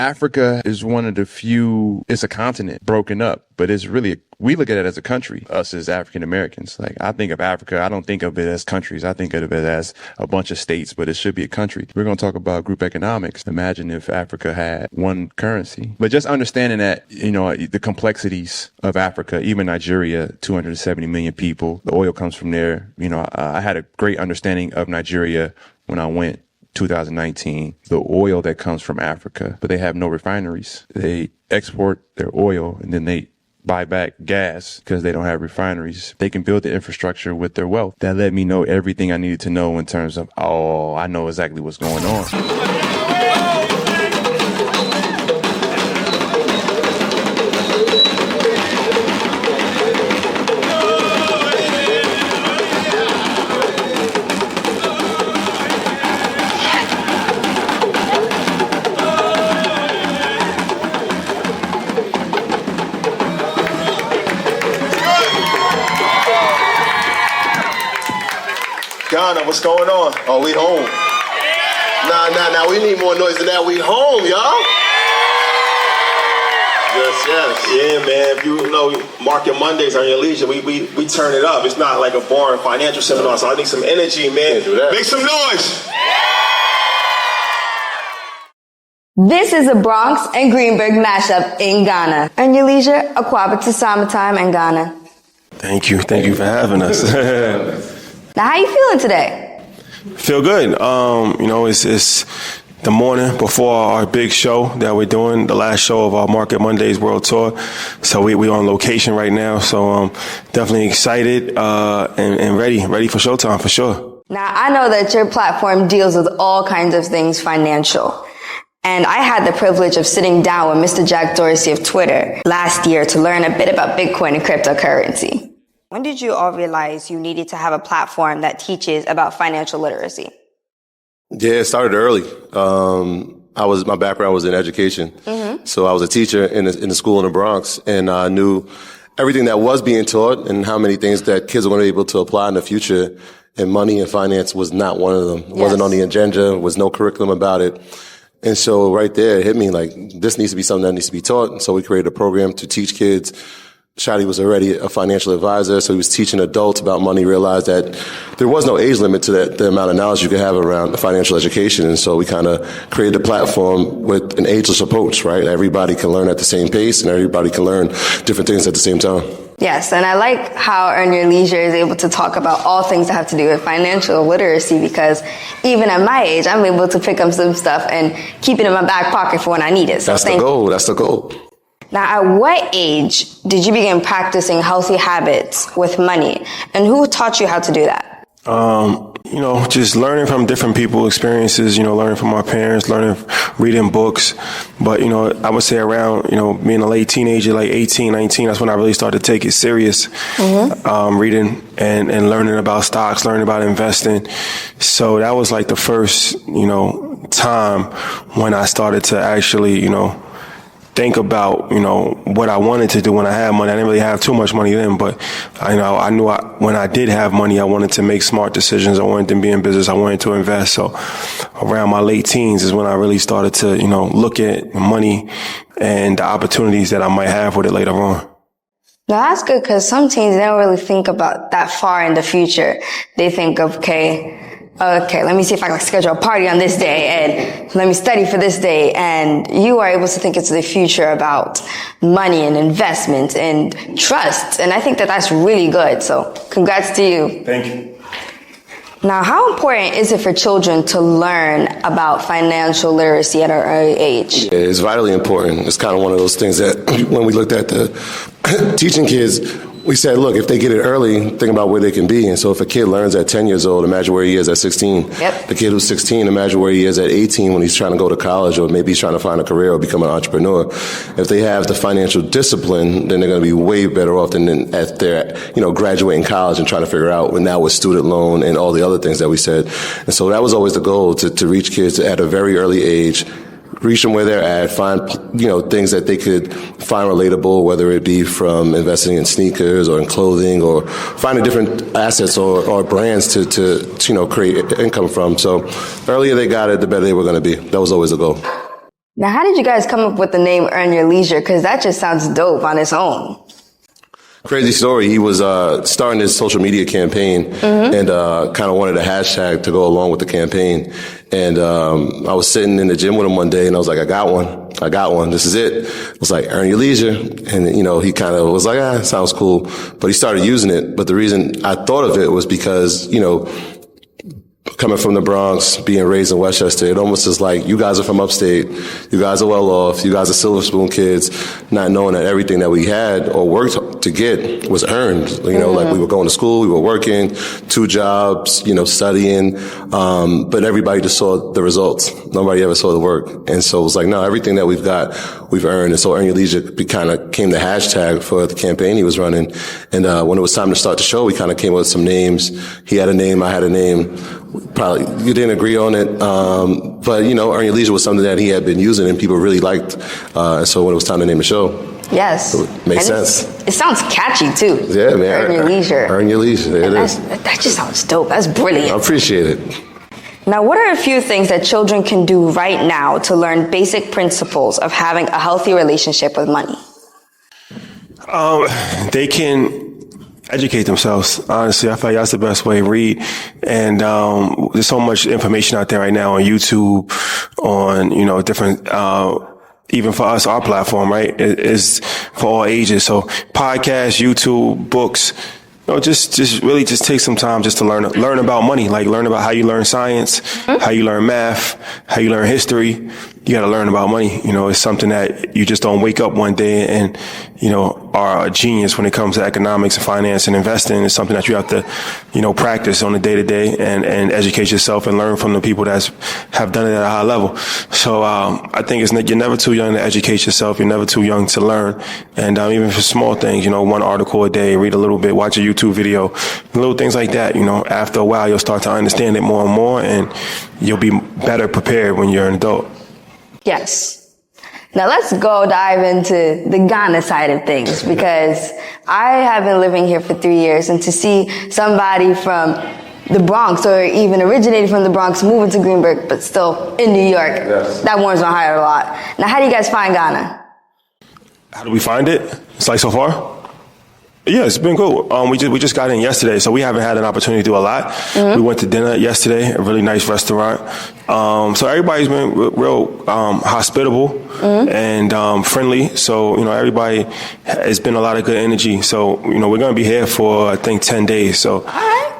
Africa is one of the few, it's a continent broken up, but it's really, we look at it as a country, us as African Americans. Like, I think of Africa, I don't think of it as countries. I think of it as a bunch of states, but it should be a country. We're going to talk about group economics. Imagine if Africa had one currency. But just understanding that, you know, the complexities of Africa, even Nigeria, 270 million people, the oil comes from there. You know, I had a great understanding of Nigeria when I went 2019, the oil that comes from Africa, but they have no refineries. They export their oil and then they buy back gas because they don't have refineries. They can build the infrastructure with their wealth. That let me know everything I needed to know in terms of, oh, I know exactly what's going on. Ghana, what's going on? Oh, we home. Nah, we need more noise than that. We home, y'all. Yes. Yeah, man. If you know, Market Mondays are your leisure. We turn it up. It's not like a boring financial seminar, so I need some energy, man. Make some noise. This is a Bronx and Greenberg mashup in Ghana. Earn your leisure, Aquaba to summertime in Ghana. Thank you for having us. Now, how you feeling today? Feel good. It's the morning before our big show that we're doing, the last show of our Market Mondays World Tour. So we're on location right now. So definitely excited and ready for showtime for sure. Now, I know that your platform deals with all kinds of things financial. And I had the privilege of sitting down with Mr. Jack Dorsey of Twitter last year to learn a bit about Bitcoin and cryptocurrency. When did you all realize you needed to have a platform that teaches about financial literacy? Yeah, it started early. My background was in education. Mm-hmm. So I was a teacher in the school in the Bronx, and I knew everything that was being taught and how many things that kids were going to be able to apply in the future. And money and finance was not one of them. It wasn't on the agenda. Was no curriculum about it. And so right there, it hit me like, this needs to be something that needs to be taught. And so we created a program to teach kids. Shadi was already a financial advisor, so he was teaching adults about money, realized that there was no age limit to the amount of knowledge you could have around financial education. And so we kind of created a platform with an ageless approach, right? Everybody can learn at the same pace and everybody can learn different things at the same time. Yes, and I like how Earn Your Leisure is able to talk about all things that have to do with financial literacy, because even at my age, I'm able to pick up some stuff and keep it in my back pocket for when I need it. So That's the goal. Now, at what age did you begin practicing healthy habits with money? And who taught you how to do that? Just learning from different people's experiences, learning from my parents, reading books. But, I would say around, being a late teenager, like 18, 19, that's when I really started to take it serious. Mm-hmm. Reading and learning about stocks, learning about investing. So that was like the first, time when I started to actually, think about, what I wanted to do when I had money. I didn't really have too much money then, but I knew when I did have money, I wanted to make smart decisions. I wanted to be in business. I wanted to invest. So around my late teens is when I really started to, look at money and the opportunities that I might have with it later on. Now that's good, because some teens don't really think about that far in the future. They think of, okay, let me see if I can schedule a party on this day, and let me study for this day. And you are able to think into the future about money and investment and trust. And I think that that's really good. So congrats to you. Thank you. Now, how important is it for children to learn about financial literacy at an early age? Yeah, it's vitally important. It's kind of one of those things that when we looked at the teaching kids, we said, look, if they get it early, think about where they can be. And so if a kid learns at 10 years old, imagine where he is at 16. Yep. The kid who's 16, imagine where he is at 18 when he's trying to go to college, or maybe he's trying to find a career or become an entrepreneur. If they have the financial discipline, then they're going to be way better off than at their, graduating college and trying to figure out now with student loan and all the other things that we said. And so that was always the goal, to reach kids at a very early age, reach them where they're at, find, things that they could find relatable, whether it be from investing in sneakers or in clothing, or finding different assets or brands to create income from. So the earlier they got it, the better they were going to be. That was always the goal. Now, how did you guys come up with the name Earn Your Leisure? Because that just sounds dope on its own. Crazy story. He was starting his social media campaign and kind of wanted a hashtag to go along with the campaign. And I was sitting in the gym with him one day, and I was like, I got one. This is it. I was like, Earn Your Leisure. And, he kind of was like, sounds cool. But he started using it. But the reason I thought of it was because, coming from the Bronx, being raised in Westchester, it almost is like you guys are from upstate, you guys are well off, you guys are silver spoon kids, not knowing that everything that we had or worked to get was earned. Like we were going to school, we were working, 2 jobs, studying, but everybody just saw the results. Nobody ever saw the work. And so it was like, no, everything that we've got, we've earned. And so Earn Your Leisure kind of came the hashtag for the campaign he was running. And when it was time to start the show, we kind of came up with some names. He had a name, I had a name. Probably you didn't agree on it, but Earn Your Leisure was something that he had been using and people really liked. And so when it was time to name the show, yes, it makes sense. It sounds catchy too. Yeah, man. Earn Your Leisure. Earn Your Leisure. There it is. That just sounds dope. That's brilliant. I appreciate it. Now, what are a few things that children can do right now to learn basic principles of having a healthy relationship with money? They can educate themselves. Honestly, I feel like that's the best way. Read. And there's so much information out there right now on YouTube, on, different, even for us, our platform, right, is for all ages. So podcasts, YouTube, books, just really take some time just to learn about money, like learn about how you learn science, how you learn math, how you learn history. You got to learn about money. It's something that you just don't wake up one day and, are a genius when it comes to economics and finance and investing. It's something that you have to, practice on a day to day and educate yourself and learn from the people that have done it at a high level. So, I think you're never too young to educate yourself. You're never too young to learn. And, even for small things, 1 article a day, read a little bit, watch a YouTube video, little things like that. After a while, you'll start to understand it more and more and you'll be better prepared when you're an adult. Yes. Now let's go dive into the Ghana side of things, because I have been living here for 3 years, and to see somebody from the Bronx or even originating from the Bronx moving to Greenberg but still in New York, yes, that warms my heart a lot. Now, how do you guys find Ghana? How do we find it? It's like so far? Yeah, it's been cool. We just got in yesterday, so we haven't had an opportunity to do a lot. We went to dinner yesterday, a really nice restaurant. So everybody's been real hospitable and friendly. So everybody has been a lot of good energy. So we're going to be here for I think 10 days. So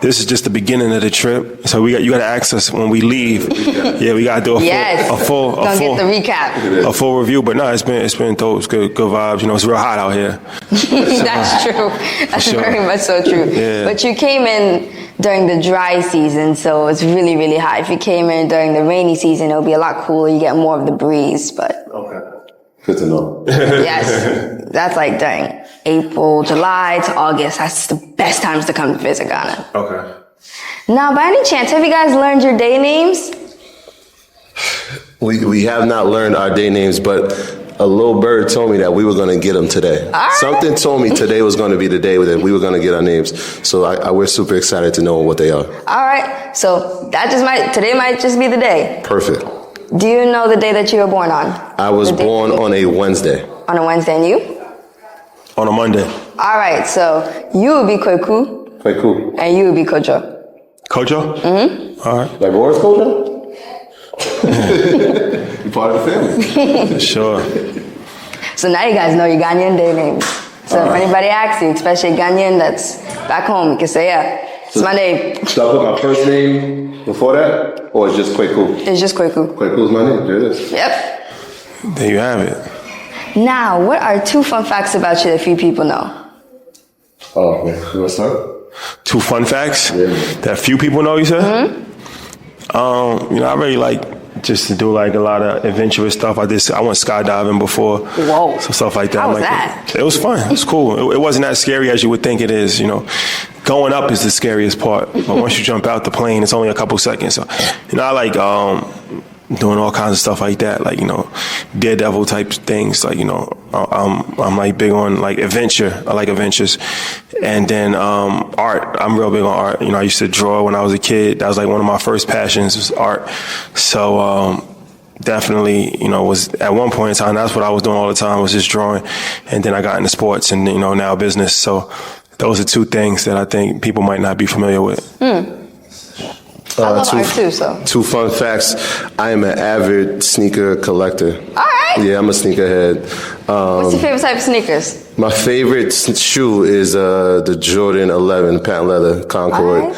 this is just the beginning of the trip. So you got to ask us when we leave. Yeah, we got to do a full get the recap, a full review. But no, it's been dope. It's good vibes. It's real hot out here. That's true. That's very much so true. Yeah. But you came in during the dry season, so it's really, really hot. If you came in during the rainy season, it'll be a lot cooler. You get more of the breeze, but. Okay. Good to know. Yes. That's like during April, July to August. That's the best times to come to visit Ghana. Okay. Now, by any chance, have you guys learned your day names? We have not learned our day names, but a little bird told me that we were going to get them today. Right. Something told me today was going to be the day that we were going to get our names. So we're super excited to know what they are. All right. So today might just be the day. Perfect. Do you know the day that you were born on? I was born on a Wednesday. On a Wednesday, and you? On a Monday. All right. So you would be Kweku. Kweku. And you would be Kojo. Kojo? Mm-hmm. All right. Like Boris Kojo? You're part of the family. Sure. So now you guys know your Ghanaian day names. So if anybody asks you, especially Ghanaian that's back home, you can say, yeah, it's my name. Should I put my first name before that? Or it's just Kweku? It's just Kweku. Kweku's my name. There it is. Yep. There you have it. Now, what are 2 fun facts about you that few people know? Oh, man. You want to start? 2 fun facts that few people know, you said? I really like just to do like a lot of adventurous stuff. I went skydiving before. Whoa. Some stuff like that. How was that? It was fun. It was cool. It wasn't as scary as you would think it is, Going up is the scariest part. But once you jump out the plane, it's only a couple seconds. So, I like doing all kinds of stuff like that, like, daredevil type things. Like, I'm like big on like adventure. I like adventures. And then art. I'm real big on art. I used to draw when I was a kid. That was like one of my first passions was art. So definitely, was at one point in time, that's what I was doing all the time, was just drawing. And then I got into sports and, now business. So those are two things that I think people might not be familiar with. I love art too, so. Two fun facts. I am an avid sneaker collector. All right. Yeah, I'm a sneakerhead. What's your favorite type of sneakers? My favorite shoe is the Jordan 11 patent leather Concord,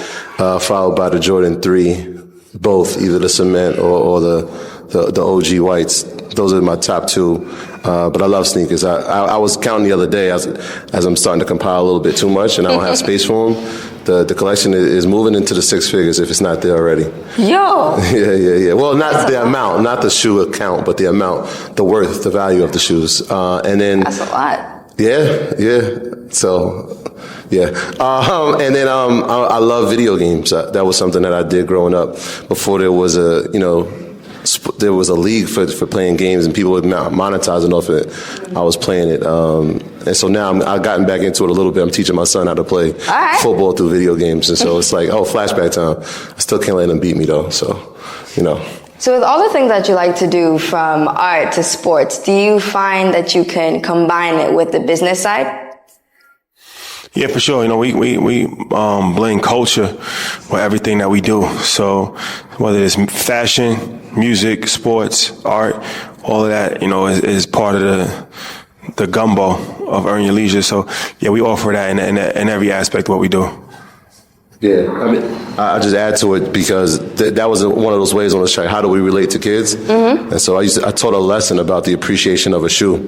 followed by the Jordan 3, both either the cement or the OG whites. Those are my top two. But I love sneakers. I was counting the other day as I'm starting to compile a little bit too much and I don't have space for them. The collection is moving into the six figures if it's not there already. Yo. Yeah. Well, not the amount, not the shoe account, but the amount, the worth, the value of the shoes. And then that's a lot. Yeah. So, yeah. And then I love video games. That was something that I did growing up before there was there was a league for playing games and people were monetizing off it. I was playing it. And so now I've gotten back into it a little bit. I'm teaching my son how to play football through video games. And so it's like, flashback time. I still can't let him beat me though. So, So with all the things that you like to do from art to sports, do you find that you can combine it with the business side? Yeah, for sure. We blend culture with everything that we do. So whether it's fashion, music, sports, art, all of that, is part of the gumbo of Earn Your Leisure. So yeah, we offer that in every aspect of what we do. Yeah, I mean, I just add to it because that was one of those ways on the track. How do we relate to kids? Mm-hmm. And so I taught a lesson about the appreciation of a shoe,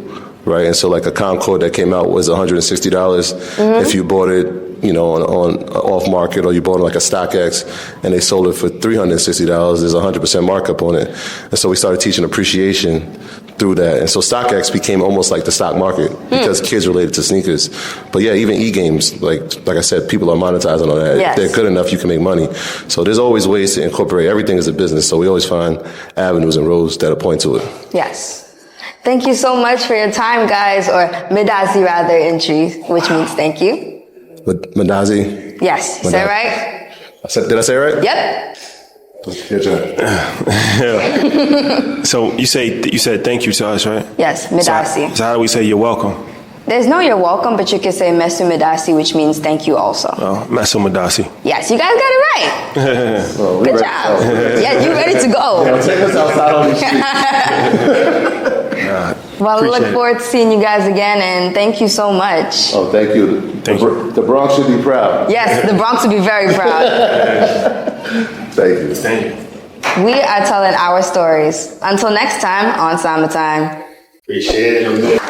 right? And so like a Concord that came out was $160. Mm-hmm. If you bought it, on off market, or you bought it like a StockX and they sold it for $360, there's 100% markup on it. And so we started teaching appreciation through that. And so StockX became almost like the stock market because kids related to sneakers. But yeah, even e-games, like I said, people are monetizing on that. Yes. If they're good enough, you can make money. So there's always ways to incorporate. Everything is a business. So we always find avenues and roads that point to it. Yes. Thank you so much for your time, guys, or Medasi rather in Tree, which means thank you. Madazi? Yes. Is that right? Did I say it right? Yep. Good job. So you said thank you to us, right? Yes, Medasi. So how do we say you're welcome? There's no you're welcome, but you can say Mesu Medasi, which means thank you also. Oh, Mesu Medasi. Yes, you guys got it right. Good job. Yeah, you ready to go. Yeah, take us outside on the street. Well, I look forward to seeing you guys again, and thank you so much. Oh, thank you. The Bronx should be proud. Yes, the Bronx will be very proud. Thank you. Thank you. We are telling our stories. Until next time on Summertime. Appreciate it.